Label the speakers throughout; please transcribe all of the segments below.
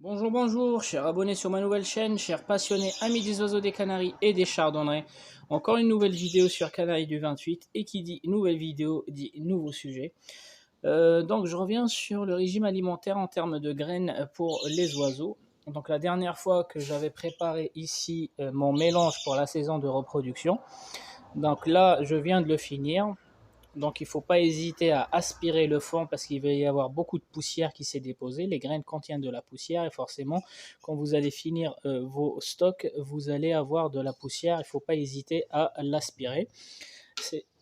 Speaker 1: Bonjour, bonjour, chers abonnés sur ma nouvelle chaîne, chers passionnés, amis des oiseaux des Canaries et des chardonnerets. Encore une nouvelle vidéo sur Canaries du 28 et qui dit nouvelle vidéo dit nouveau sujet. Donc je reviens sur le régime alimentaire en termes de graines pour les oiseaux. Donc la dernière fois que j'avais préparé ici mon mélange pour la saison de reproduction. Donc là je viens de le finir. Donc il ne faut pas hésiter à aspirer le fond parce qu'il va y avoir beaucoup de poussière qui s'est déposée. Les graines contiennent de la poussière et forcément, quand vous allez finir vos stocks, vous allez avoir de la poussière. Il ne faut pas hésiter à l'aspirer.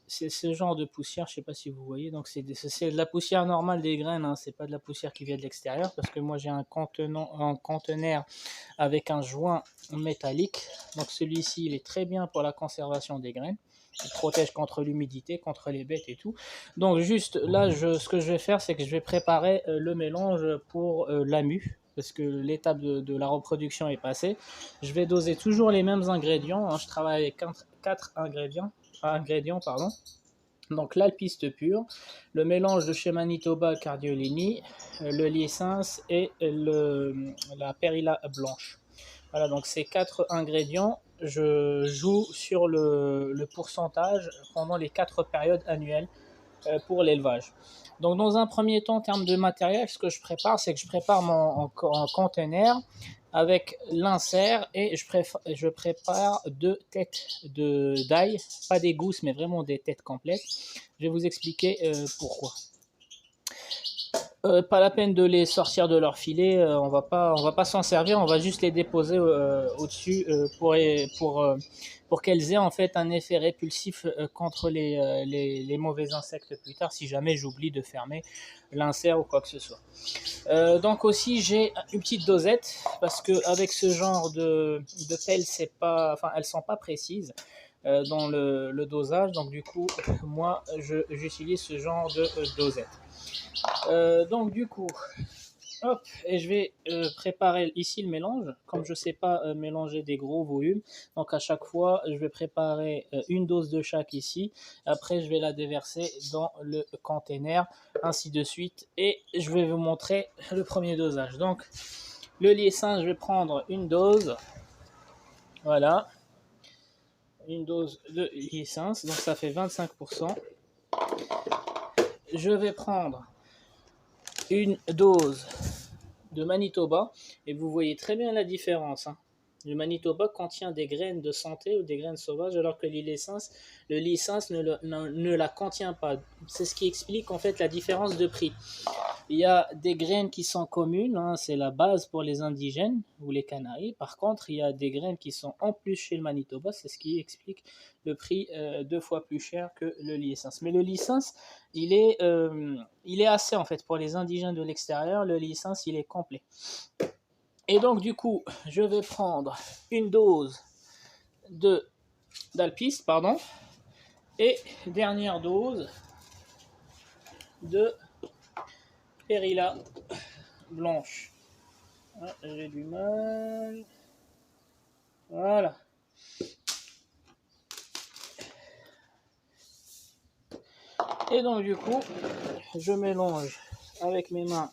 Speaker 1: C'est ce genre de poussière, je ne sais pas si vous voyez, donc c'est de la poussière normale des graines, hein, c'est pas de la poussière qui vient de l'extérieur parce que moi j'ai un conteneur avec un joint métallique. Donc celui-ci il est très bien pour la conservation des graines. Il protège contre l'humidité, contre les bêtes et tout. Donc juste là, ce que je vais faire, c'est que je vais préparer le mélange pour la mue, parce que l'étape de la reproduction est passée. Je vais doser toujours les mêmes ingrédients, hein. Je travaille avec 4 ingrédients. Donc l'alpiste pur, le mélange de chez Manitoba Cardiolini, le liessens et la perilla blanche. Voilà, donc ces 4 ingrédients, je joue sur le pourcentage pendant les 4 périodes annuelles pour l'élevage. Donc dans un premier temps, en termes de matériel, ce que je prépare, c'est que je prépare mon conteneur avec l'insert et je prépare 2 têtes d'ail, pas des gousses, mais vraiment des têtes complètes. Je vais vous expliquer pourquoi. Pas la peine de les sortir de leur filet, on va pas s'en servir, on va juste les déposer au-dessus pour qu'elles aient en fait un effet répulsif contre les mauvais insectes plus tard si jamais j'oublie de fermer l'insert ou quoi que ce soit. Donc aussi j'ai une petite dosette parce que avec ce genre de pelles, elles sont pas précises dans le dosage, donc du coup moi j'utilise ce genre de dosette. Donc du coup, hop, et je vais préparer ici le mélange. Comme je ne sais pas mélanger des gros volumes, donc à chaque fois, je vais préparer une dose de chaque ici. Après, je vais la déverser dans le container, ainsi de suite. Et je vais vous montrer le premier dosage. Donc, le liessens, je vais prendre une dose. Voilà, une dose de liessens. Donc ça fait 25%. Je vais prendre une dose de Manitoba et vous voyez très bien la différence, hein. Le Manitoba contient des graines de santé ou des graines sauvages alors que le liessens ne la contient pas. C'est ce qui explique en fait la différence de prix. Il y a des graines qui sont communes, hein, c'est la base pour les indigènes ou les Canaries. Par contre, il y a des graines qui sont en plus chez le Manitoba, c'est ce qui explique le prix 2 fois plus cher que le liessens. Mais le liessens, il est assez en fait pour les indigènes de l'extérieur. Le liessens, il est complet. Et donc du coup, je vais prendre une dose d'alpiste, et dernière dose de perilla blanche. Ah, j'ai du mal. Voilà. Et donc du coup, je mélange avec mes mains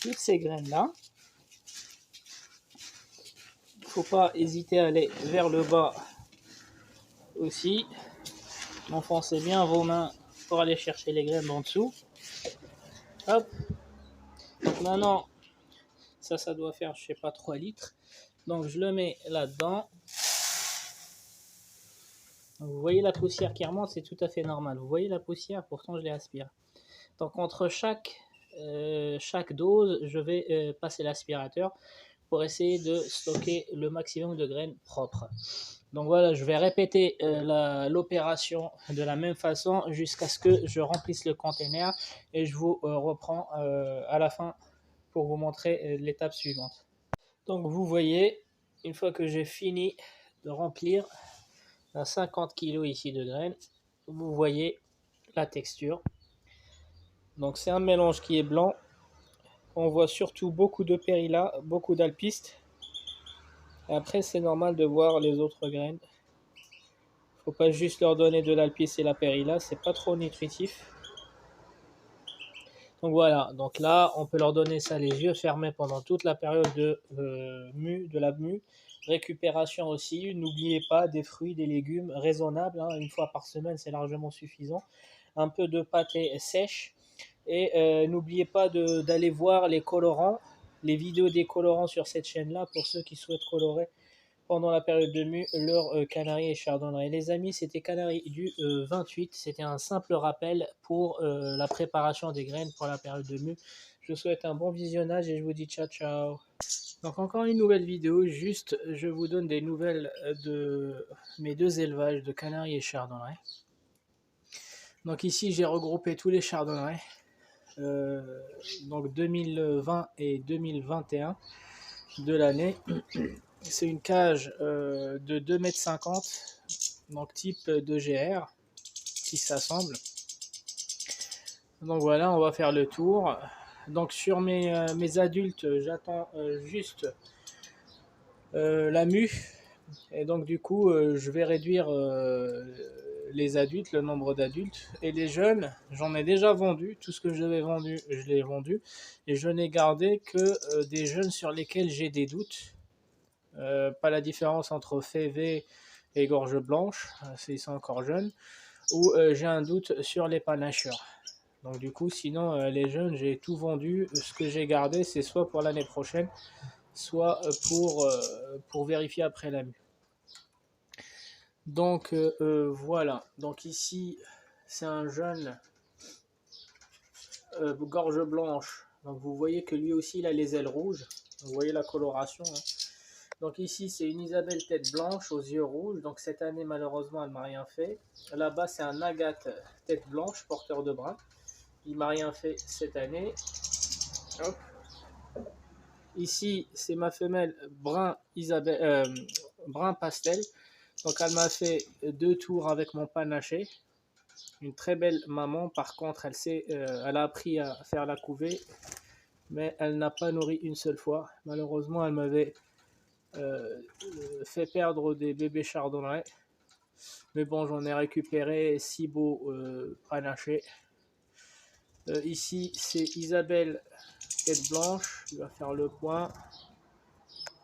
Speaker 1: toutes ces graines là. Il ne faut pas hésiter à aller vers le bas aussi. Enfoncez bien vos mains pour aller chercher les graines en dessous. Hop. Donc maintenant, ça doit faire, je sais pas, 3 litres. Donc je le mets là-dedans. Vous voyez la poussière qui remonte, c'est tout à fait normal. Vous voyez la poussière, pourtant je l'aspire. Donc entre chaque dose, je vais passer l'aspirateur pour essayer de stocker le maximum de graines propres. Donc voilà, je vais répéter l'opération de la même façon jusqu'à ce que je remplisse le container et je vous reprends à la fin pour vous montrer l'étape suivante. Donc vous voyez, une fois que j'ai fini de remplir à 50 kg ici de graines, vous voyez la texture. Donc c'est un mélange qui est blanc. On voit surtout beaucoup de perilla, beaucoup d'alpiste. Après c'est normal de voir les autres graines. Faut pas juste leur donner de l'alpiste et la perilla, c'est pas trop nutritif. Donc voilà, donc là, on peut leur donner ça les yeux fermés pendant toute la période de la mue. Récupération aussi, n'oubliez pas des fruits, des légumes raisonnables, hein, une fois par semaine, c'est largement suffisant. Un peu de pâté sèche. Et n'oubliez pas d'aller voir les colorants, les vidéos des colorants sur cette chaîne-là pour ceux qui souhaitent colorer pendant la période de mue leur Canari et Chardonnay. Les amis, c'était Canari du 28. C'était un simple rappel pour la préparation des graines pour la période de mue. Je vous souhaite un bon visionnage et je vous dis ciao ciao. Donc encore une nouvelle vidéo, juste je vous donne des nouvelles de mes deux élevages de Canari et Chardonnay. Donc ici j'ai regroupé tous les Chardonnay. Donc 2020 et 2021 de l'année. C'est une cage de 2,50 m, donc type 2GR, qui s'assemble. Donc voilà, on va faire le tour. Donc sur mes adultes, j'attends juste la mue. Et donc du coup, je vais réduire les adultes, le nombre d'adultes. Et les jeunes, j'en ai déjà vendu. Tout ce que j'avais vendu, je l'ai vendu. Et je n'ai gardé que des jeunes sur lesquels j'ai des doutes. Pas la différence entre févé et gorge blanche, s'ils sont encore jeunes, ou j'ai un doute sur les panachures. Donc du coup, sinon les jeunes, j'ai tout vendu. Ce que j'ai gardé, c'est soit pour l'année prochaine, soit pour vérifier après la mue. Donc voilà. Donc ici, c'est un jeune gorge blanche. Donc vous voyez que lui aussi, il a les ailes rouges. Vous voyez la coloration, hein. Donc ici, c'est une Isabelle tête blanche aux yeux rouges. Donc cette année, malheureusement, elle ne m'a rien fait. Là-bas, c'est un Agathe tête blanche, porteur de brun. Il ne m'a rien fait cette année. Hop. Ici, c'est ma femelle brun, brun pastel. Donc elle m'a fait 2 tours avec mon panaché. Une très belle maman. Par contre, elle a appris à faire la couvée. Mais elle n'a pas nourri une seule fois. Malheureusement, elle m'avait fait perdre des bébés chardonnay, mais bon, j'en ai récupéré 6 beaux panachés. Ici, c'est Isabelle tête blanche, il va faire le point.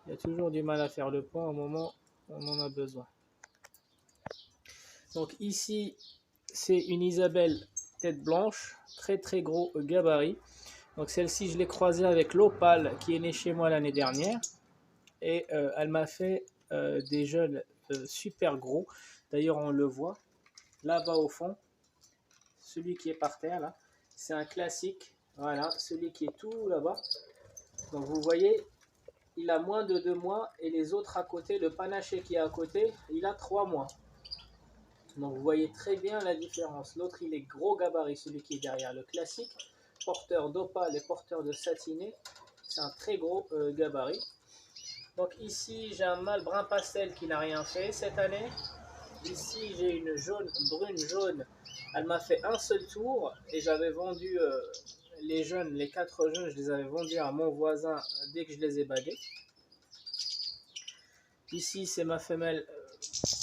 Speaker 1: Il y a toujours du mal à faire le point au moment où on en a besoin. Donc ici, c'est une Isabelle tête blanche, très très gros gabarit. Donc celle-ci, je l'ai croisée avec l'Opale qui est née chez moi l'année dernière. Et elle m'a fait des jeunes super gros. D'ailleurs, on le voit là-bas au fond. Celui qui est par terre, là, c'est un classique. Voilà, celui qui est tout là-bas. Donc vous voyez, il a moins de 2 mois. Et les autres à côté, le panaché qui est à côté, il a 3 mois. Donc vous voyez très bien la différence. L'autre, il est gros gabarit, celui qui est derrière. Le classique, porteur d'opale et porteur de satiné, c'est un très gros gabarit. Donc ici, j'ai un mâle brun pastel qui n'a rien fait cette année. Ici, j'ai une jaune, brune jaune. Elle m'a fait un seul tour et j'avais vendu les jeunes, les 4 jeunes, je les avais vendus à mon voisin dès que je les ai bagués. Ici, c'est ma femelle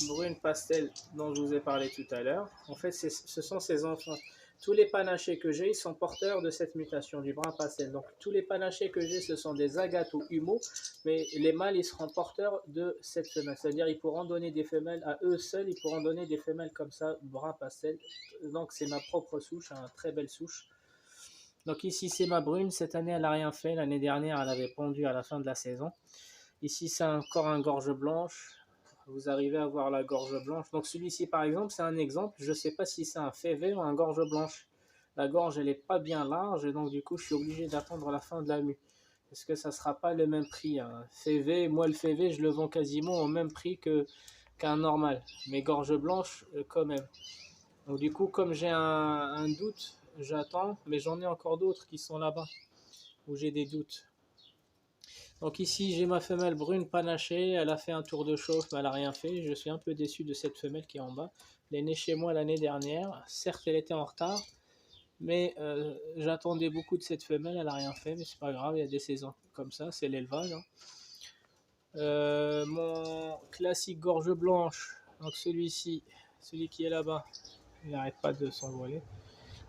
Speaker 1: brune pastel dont je vous ai parlé tout à l'heure. En fait, ce sont ses enfants. Tous les panachés que j'ai, ils sont porteurs de cette mutation du brun pastel. Donc, tous les panachés que j'ai, ce sont des agates ou humeaux, mais les mâles, ils seront porteurs de cette femelle. C'est-à-dire, ils pourront donner des femelles à eux seuls, ils pourront donner des femelles comme ça, brun pastel. Donc, c'est ma propre souche, une très belle souche. Donc, ici, c'est ma brune. Cette année, elle n'a rien fait. L'année dernière, elle avait pondu à la fin de la saison. Ici, c'est encore un gorge blanche. Vous arrivez à voir la gorge blanche. Donc celui-ci, par exemple, c'est un exemple. Je ne sais pas si c'est un févé ou un gorge blanche. La gorge, elle n'est pas bien large. Et donc, du coup, je suis obligé d'attendre la fin de la mue. Parce que ça ne sera pas le même prix. Hein. Févé, moi, le févé, je le vends quasiment au même prix qu'un normal. Mais gorge blanche, quand même. Donc, du coup, comme j'ai un doute, j'attends. Mais j'en ai encore d'autres qui sont là-bas. Où j'ai des doutes. Donc ici, j'ai ma femelle brune panachée. Elle a fait un tour de chauffe, mais elle n'a rien fait. Je suis un peu déçu de cette femelle qui est en bas. Elle est née chez moi l'année dernière. Certes, elle était en retard, mais j'attendais beaucoup de cette femelle. Elle n'a rien fait, mais c'est pas grave. Il y a des saisons comme ça, c'est l'élevage. Hein. Mon classique gorge blanche, donc celui-ci, celui qui est là-bas, il n'arrête pas de s'envoler.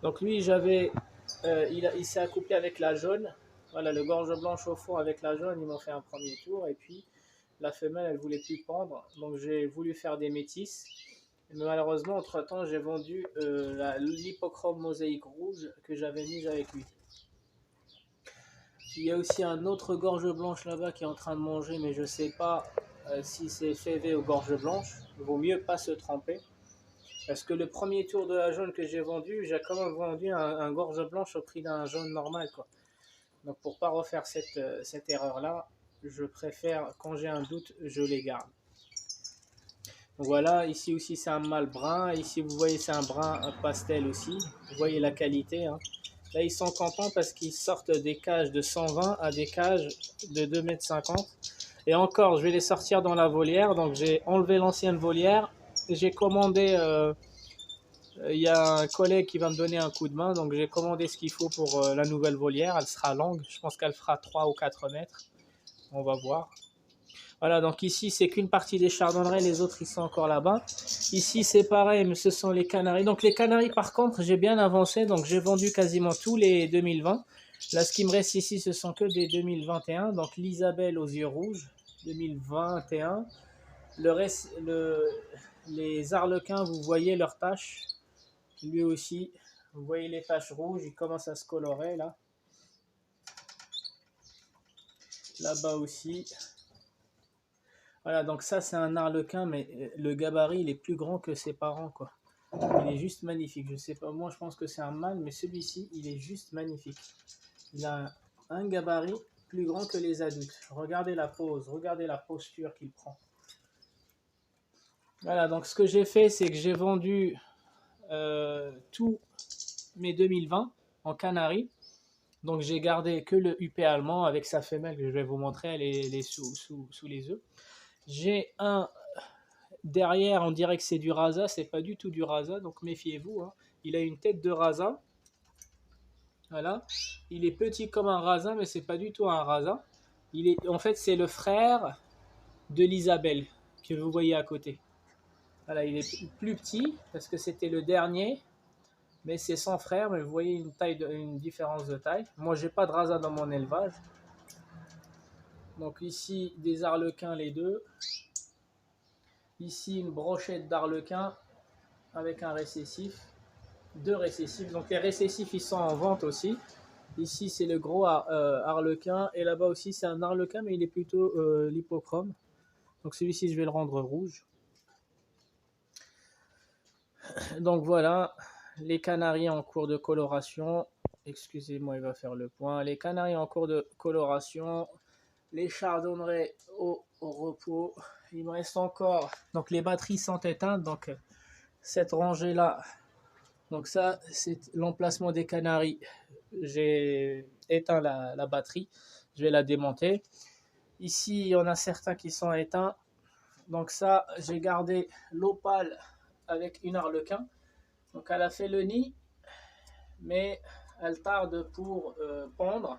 Speaker 1: Donc lui, j'avais il s'est accouplé avec la jaune. Voilà, le gorge blanche au fond avec la jaune, ils m'ont fait un premier tour. Et puis la femelle, elle voulait plus pendre. Donc j'ai voulu faire des métisses. Mais malheureusement, entre-temps, j'ai vendu l'hippochrome mosaïque rouge que j'avais mise avec lui. Il y a aussi un autre gorge blanche là-bas qui est en train de manger, mais je ne sais pas si c'est FV ou gorge blanche. Il vaut mieux pas se tromper. Parce que le premier tour de la jaune que j'ai vendu, j'ai quand même vendu un gorge blanche au prix d'un jaune normal, quoi. Donc pour pas refaire cette erreur-là, je préfère, quand j'ai un doute, je les garde. Donc voilà, ici aussi c'est un mâle brun. Ici vous voyez c'est un brun pastel aussi. Vous voyez la qualité, hein. Là ils sont contents parce qu'ils sortent des cages de 120 à des cages de 2,50 m. Et encore, je vais les sortir dans la volière. Donc j'ai enlevé l'ancienne volière. J'ai commandé... il y a un collègue qui va me donner un coup de main, donc j'ai commandé ce qu'il faut pour la nouvelle volière. Elle sera longue, je pense qu'elle fera 3 ou 4 mètres. On va voir. Voilà, donc ici c'est qu'une partie des chardonnerets, les autres ils sont encore là-bas. Ici c'est pareil, mais ce sont les canaris. Donc les canaris par contre j'ai bien avancé, donc j'ai vendu quasiment tous les 2020. Là ce qui me reste ici ce sont que des 2021. Donc l'Isabelle aux yeux rouges, 2021. Le reste, les arlequins, vous voyez leurs taches. Lui aussi, vous voyez les taches rouges, il commence à se colorer là. Là-bas aussi. Voilà, donc ça c'est un arlequin, mais le gabarit il est plus grand que ses parents, quoi. Il est juste magnifique. Je sais pas, moi je pense que c'est un mâle, mais celui-ci il est juste magnifique. Il a un gabarit plus grand que les adultes. Regardez la pose, regardez la posture qu'il prend. Voilà, donc ce que j'ai fait, c'est que j'ai vendu tous mes 2020 en Canaries. Donc j'ai gardé que le UP allemand avec sa femelle que je vais vous montrer, elle est sous les œufs. J'ai un derrière, on dirait que c'est du rasa, c'est pas du tout du rasa, donc méfiez-vous, hein. Il a une tête de rasa. Voilà. Il est petit comme un rasa, mais c'est pas du tout un rasa. En fait, c'est le frère de l'Isabelle que vous voyez à côté. Voilà, il est plus petit parce que c'était le dernier. Mais c'est son frère, mais vous voyez une différence de taille. Moi, j'ai pas de rasa dans mon élevage. Donc ici, des arlequins les deux. Ici, une brochette d'arlequins avec un récessif. Deux récessifs. Donc les récessifs, ils sont en vente aussi. Ici, c'est le gros arlequin. Et là-bas aussi, c'est un arlequin, mais il est plutôt l'hippochrome. Donc celui-ci, je vais le rendre rouge. Donc voilà, les canaris en cours de coloration. Excusez-moi, il va faire le point. Les canaris en cours de coloration. Les chardonnerets au repos. Il me reste encore. Donc les batteries sont éteintes. Donc cette rangée là. Donc ça, c'est l'emplacement des canaris. J'ai éteint la batterie. Je vais la démonter. Ici, il y en a certains qui sont éteints. Donc ça, j'ai gardé l'opale avec une arlequin. Donc elle a fait le nid, mais elle tarde pour pondre.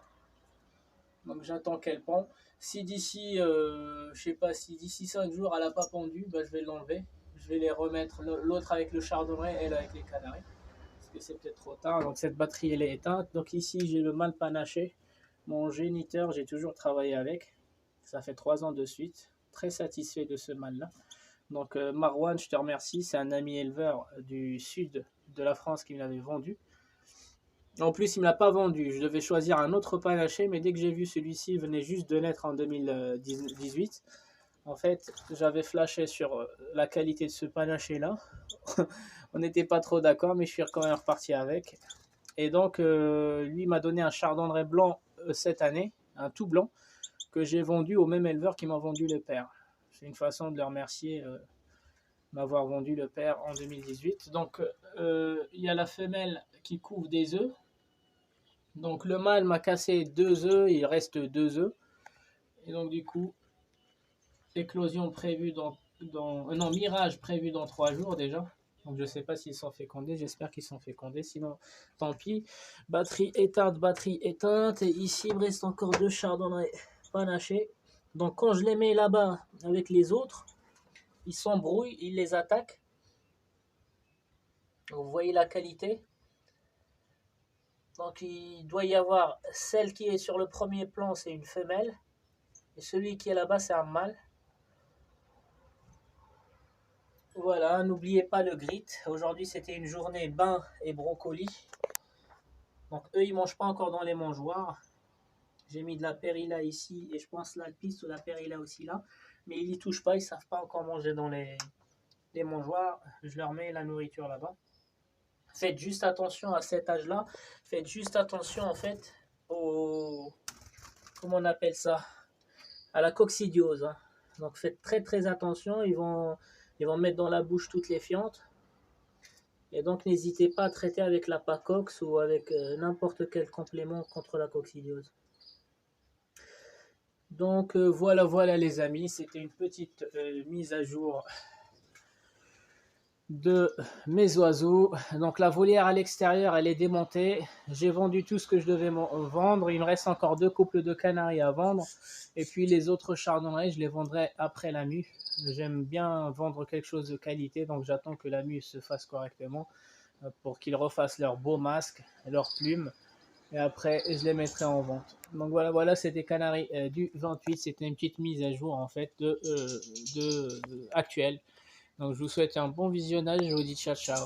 Speaker 1: Donc j'attends qu'elle pond. Si d'ici, je sais pas, si d'ici 5 jours elle n'a pas pondu, bah, je vais l'enlever. Je vais les remettre, l'autre avec le chardonneret, elle avec les canaris. Parce que c'est peut-être trop tard. Donc cette batterie elle est éteinte. Donc ici j'ai le mâle panaché. Mon géniteur, j'ai toujours travaillé avec. Ça fait 3 ans de suite. Très satisfait de ce mâle là. Donc Marwan, je te remercie. C'est un ami éleveur du sud de la France qui me l'avait vendu. En plus, il ne me l'a pas vendu. Je devais choisir un autre panaché, mais dès que j'ai vu celui-ci, il venait juste de naître en 2018. En fait, j'avais flashé sur la qualité de ce panaché-là. On n'était pas trop d'accord, mais je suis quand même reparti avec. Et donc, lui m'a donné un chardonneret blanc cette année, un tout blanc, que j'ai vendu au même éleveur qui m'a vendu le père. C'est une façon de le remercier m'avoir vendu le père en 2018. Donc, il y a la femelle qui couvre des œufs. Donc, le mâle m'a cassé 2 œufs, il reste 2 œufs. Et donc, du coup, éclosion prévue non, mirage prévu dans 3 jours déjà. Donc, je ne sais pas s'ils sont fécondés, j'espère qu'ils sont fécondés, sinon, tant pis. Batterie éteinte. Et ici, il me reste encore 2 chardonnerets panachés. Donc, quand je les mets là-bas avec les autres, ils s'embrouillent, ils les attaquent. Vous voyez la qualité. Donc il doit y avoir celle qui est sur le premier plan, c'est une femelle. Et celui qui est là-bas, c'est un mâle. Voilà, n'oubliez pas le grit. Aujourd'hui, c'était une journée bain et brocoli. Donc eux, ils mangent pas encore dans les mangeoires. J'ai mis de la périlla ici et je pense la piste ou la périlla aussi là. Mais ils y touchent pas, ils savent pas encore manger dans les mangeoires. Je leur mets la nourriture là-bas. Faites juste attention à cet âge-là. Faites juste attention en fait au... Comment on appelle ça? À la coccidiose. Hein. Donc faites très très attention. Ils vont mettre dans la bouche toutes les fientes. Et donc n'hésitez pas à traiter avec la Pacox ou avec n'importe quel complément contre la coccidiose. Donc voilà les amis, c'était une petite mise à jour de mes oiseaux. Donc la volière à l'extérieur, elle est démontée. J'ai vendu tout ce que je devais vendre. Il me reste encore 2 couples de canaris à vendre. Et puis les autres chardonnays, je les vendrai après la mue. J'aime bien vendre quelque chose de qualité, donc j'attends que la mue se fasse correctement pour qu'ils refassent leur beau masque, leurs plumes. Et après, je les mettrai en vente. Donc voilà, c'était Canaries du 28. C'était une petite mise à jour en fait actuelle. Donc je vous souhaite un bon visionnage. Je vous dis ciao ciao.